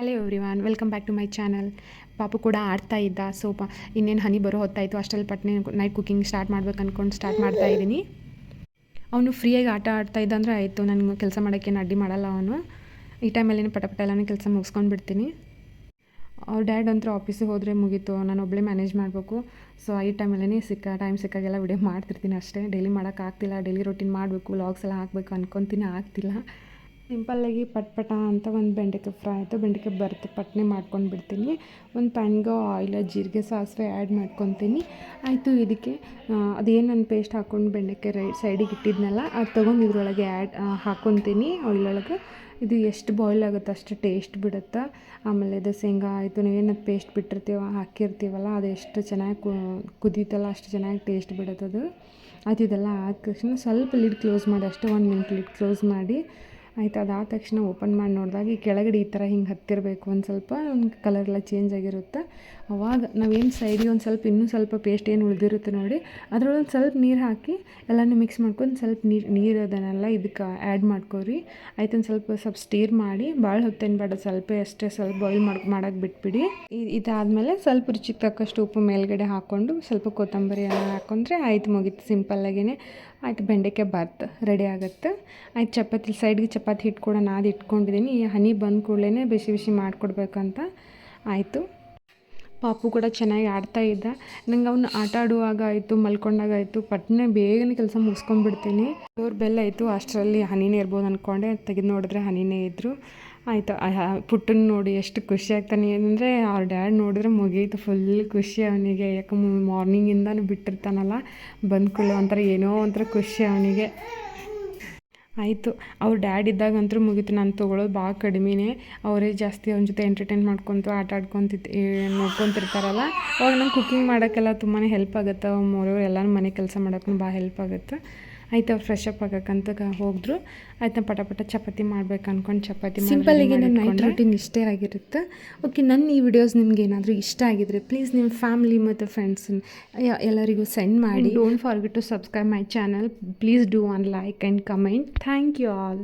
Hello everyone, welcome back to my channel. ಪಾಪು ಕೂಡ ಆಡ್ತಾ ಇದ್ದ. ಇನ್ನೇನು ಹನಿ ಬರೋ ಹೊತ್ತಾಯಿತು. ಅಷ್ಟರಲ್ಲಿ ಪಟ್ನೆ ನೈಟ್ ಕುಕಿಂಗ್ ಸ್ಟಾರ್ಟ್ ಮಾಡ್ಬೇಕು ಅಂದ್ಕೊಂಡು ಸ್ಟಾರ್ಟ್ ಮಾಡ್ತಾ ಇದ್ದೀನಿ. ಅವನು ಫ್ರೀಯಾಗಿ ಆಟ ಆಡ್ತಾ ಇದ್ದ ಅಂದರೆ ಆಯಿತು, ನನಗೆ ಕೆಲಸ ಮಾಡೋಕ್ಕೇನು ಅಡ್ಡಿ ಮಾಡಲ್ಲ ಅವನು. ಈ ಟೈಮಲ್ಲಿ ಪಟ ಎಲ್ಲನೂ ಕೆಲಸ ಮುಗಿಸ್ಕೊಂಡು ಬಿಡ್ತೀನಿ. ಅವ್ರ ಡ್ಯಾಡ್ ಅಂತೂ ಆಫೀಸಿಗೆ ಹೋದರೆ ಮುಗೀತು, ನಾನು ಒಬ್ಬಳೇ ಮ್ಯಾನೇಜ್ ಮಾಡಬೇಕು. ಈ ಟೈಮಲ್ಲೇ ಟೈಮ್ ಸಿಕ್ಕಾಗೆಲ್ಲ ವಿಡಿಯೋ ಮಾಡ್ತಿರ್ತೀನಿ ಅಷ್ಟೇ. ಡೈಲಿ ಮಾಡೋಕ್ಕಾಗ್ತಿಲ್ಲ, ಡೈಲಿ ರೊಟೀನ್ ಮಾಡಬೇಕು, ವ್ಲಾಗ್ಸ್ ಎಲ್ಲ ಹಾಕಬೇಕು ಅಂದ್ಕೊತೀನಿ, ಆಗ್ತಿಲ್ಲ. ಸಿಂಪಲ್ಲಾಗಿ ಪಟ್ ಅಂತ ಒಂದು ಬೆಂಡೆಕಾಯಿ ಫ್ರೈ ಆಯಿತು. ಬೆಂಡೆಕಾಯಿ ಬರುತ್ತೆ ಪಟ್ನೆ ಮಾಡ್ಕೊಂಡು ಬಿಡ್ತೀನಿ. ಒಂದು ಪ್ಯಾನ್ಗೆ ಆಯಿಲ್, ಜೀರಿಗೆ, ಸಾಸಿವೆ ಆ್ಯಡ್ ಮಾಡ್ಕೊತೀನಿ. ಆಯಿತು, ಇದಕ್ಕೆ ಅದೇನು ನಾನು ಪೇಸ್ಟ್ ಹಾಕ್ಕೊಂಡು ಬೆಂಡೆಕಾಯಿ ಸೈಡಿಗೆ ಇಟ್ಟಿದ್ನಲ್ಲ, ಅದು ತೊಗೊಂಡು ಇದ್ರೊಳಗೆ ಹಾಕ್ಕೊತೀನಿ ಆಯಿಲೊಳಗೆ. ಇದು ಎಷ್ಟು ಬಾಯ್ಲ್ ಆಗುತ್ತೆ ಅಷ್ಟು ಟೇಸ್ಟ್ ಬಿಡುತ್ತೆ. ಆಮೇಲೆ ಇದು ಶೇಂಗಾ ಆಯಿತು, ನೀವೇನದು ಪೇಸ್ಟ್ ಹಾಕಿರ್ತೀವಲ್ಲ, ಅದು ಎಷ್ಟು ಚೆನ್ನಾಗಿ ಕುದೀತಲ್ಲ ಅಷ್ಟು ಚೆನ್ನಾಗಿ ಟೇಸ್ಟ್ ಬಿಡುತ್ತದು. ಆಯ್ತು, ಇದೆಲ್ಲ ಆದ ತಕ್ಷಣ ಸ್ವಲ್ಪ ಲಿಡ್ ಕ್ಲೋಸ್ ಮಾಡಿ, ಅಷ್ಟೇ 1 ಮಿನಿಟ್ ಲಿಡ್ ಕ್ಲೋಸ್ ಮಾಡಿ. ಆಯಿತು, ಅದಾದ ತಕ್ಷಣ ಓಪನ್ ಮಾಡಿ ನೋಡಿದಾಗ ಈ ಕೆಳಗಡೆ ಈ ಥರ ಹಿಂಗೆ ಹತ್ತಿರಬೇಕು, ಒಂದು ಸ್ವಲ್ಪ ಕಲರೆಲ್ಲ ಚೇಂಜ್ ಆಗಿರುತ್ತೆ. ಅವಾಗ ನಾವೇನು ಸೈಡಿಗೆ ಒಂದು ಸ್ವಲ್ಪ ಇನ್ನೂ ಸ್ವಲ್ಪ ಪೇಸ್ಟ್ ಏನು ಉಳಿದಿರುತ್ತೆ ನೋಡಿ, ಅದರೊಳಗೆ ಸ್ವಲ್ಪ ನೀರು ಹಾಕಿ ಎಲ್ಲನೂ ಮಿಕ್ಸ್ ಮಾಡ್ಕೊಂಡು ಸ್ವಲ್ಪ ನೀರು ಅದನ್ನೆಲ್ಲ ಇದಕ್ಕೆ ಆ್ಯಡ್ ಮಾಡ್ಕೊರಿ. ಆಯ್ತು, ಒಂದು ಸ್ವಲ್ಪ ಸ್ಟೀರ್ ಮಾಡಿ, ಭಾಳ ಹೊತ್ತೇನು ಬೇಡ, ಅಷ್ಟೇ ಸ್ವಲ್ಪ ಬಾಯ್ಲ್ ಮಾಡೋಕ್ಕೆ ಬಿಟ್ಬಿಡಿ. ಇದಾದಮೇಲೆ ಸ್ವಲ್ಪ ರುಚಿಗೆ ತಕ್ಕಷ್ಟು ಉಪ್ಪು ಮೇಲ್ಗಡೆ ಹಾಕ್ಕೊಂಡು ಸ್ವಲ್ಪ ಕೊತ್ತಂಬರಿ ಎಲ್ಲ ಹಾಕ್ಕೊಂಡ್ರೆ ಆಯ್ತು, ಮುಗೀತು. ಸಿಂಪಲ್ಲಾಗೇ ಆಯ್ತು, ಬೆಂಡೆಕಾಯಿ ರೆಡಿ ಆಗುತ್ತೆ. ಆಯ್ತು, ಸೈಡ್ಗೆ ಚಪಾತಿ ಹಿಟ್ಟು ಕೂಡ ನಾದಿ ಇಟ್ಕೊಂಡಿದ್ದೀನಿ. ಈ ಹನಿ ಬಂದ ಕೂಡಲೇ ಬಿಸಿ ಮಾಡಿಕೊಡ್ಬೇಕಂತ. ಆಯಿತು, ಪಾಪು ಕೂಡ ಚೆನ್ನಾಗಿ ಆಡ್ತಾ ಇದ್ದ. ನಂಗೆ ಅವ್ನು ಆಟ ಆಡುವಾಗ ಆಯಿತು, ಮಲ್ಕೊಂಡಾಗ ಆಯಿತು, ಬೇಗನೆ ಕೆಲಸ ಮುಗಿಸ್ಕೊಂಡ್ಬಿಡ್ತೀನಿ. ಬೆಲ್ ಆಯಿತು, ಅಷ್ಟರಲ್ಲಿ ಹನಿನೇ ಇರ್ಬೋದು ಅಂದ್ಕೊಂಡೆ, ತೆಗೆದು ನೋಡಿದ್ರೆ ಹನಿನೇ ಇದ್ದರು. ಆಯಿತು, ಪುಟ್ಟನ್ನು ನೋಡಿ ಎಷ್ಟು ಖುಷಿ ಆಗ್ತಾನೆ ಏನಂದರೆ, ಅವ್ರ ಡ್ಯಾಡ್ ನೋಡಿದ್ರೆ ಮುಗೀತು, ಫುಲ್ ಖುಷಿ ಅವನಿಗೆ. ಯಾಕೆ ಮಾರ್ನಿಂಗಿಂದನೂ ಬಿಟ್ಟಿರ್ತಾನಲ್ಲ, ಬಂದ್ಕೊಳ್ಳೋ ಏನೋ ಒಂಥರ ಖುಷಿ ಅವನಿಗೆ. ಆಯಿತು, ಅವ್ರ ಡ್ಯಾಡ್ ಇದ್ದಾಗಂತೂ ಮುಗೀತು, ನಾನು ತೊಗೊಳೋದು ಭಾಳ ಕಡಿಮೆನೇ. ಅವರೇ ಜಾಸ್ತಿ ಅವನ ಜೊತೆ ಎಂಟರ್ಟೈನ್ ಮಾಡ್ಕೊತು ನೋಡ್ಕೊತಿರ್ತಾರಲ್ಲ, ಅವಾಗ ನಂಗೆ ಕುಕ್ಕಿಂಗ್ ಮಾಡೋಕ್ಕೆಲ್ಲ ತುಂಬಾ ಹೆಲ್ಪ್ ಆಗುತ್ತೆ. ಮೋರೋರು ಎಲ್ಲನೂ ಮನೆ ಕೆಲಸ ಮಾಡೋಕ್ಕೂ ಭಾಳ ಹೆಲ್ಪ್ ಆಗುತ್ತೆ. ಆಯಿತು, ಅವ್ರು ಫ್ರೆಶ್ ಅಪ್ ಆಗೋಕ್ಕಂತ ಹೋದರು. ಆಯ್ತು, ಪಟ ಚಪಾತಿ ಮಾಡ್ಬೇಕು ಅಂದ್ಕೊಂಡು ಚಪಾತಿ ಸಿಂಪಲ್ಲಾಗಿ ನನ್ನ ನೈಟ್ ರೂಟೀನ್ ಇಷ್ಟೇ ಆಗಿರುತ್ತೆ. ಓಕೆ, ನನ್ನ ಈ ವಿಡಿಯೋಸ್ ನಿಮ್ಗೆ ಏನಾದರೂ ಇಷ್ಟ ಆಗಿದ್ರೆ ಪ್ಲೀಸ್ ನಿಮ್ಮ ಫ್ಯಾಮಿಲಿ ಮತ್ತು ಫ್ರೆಂಡ್ಸ್ ಎಲ್ಲರಿಗೂ ಸೆಂಡ್ ಮಾಡಿ. Don't forget to subscribe my channel. Please do one like and comment. Thank you all.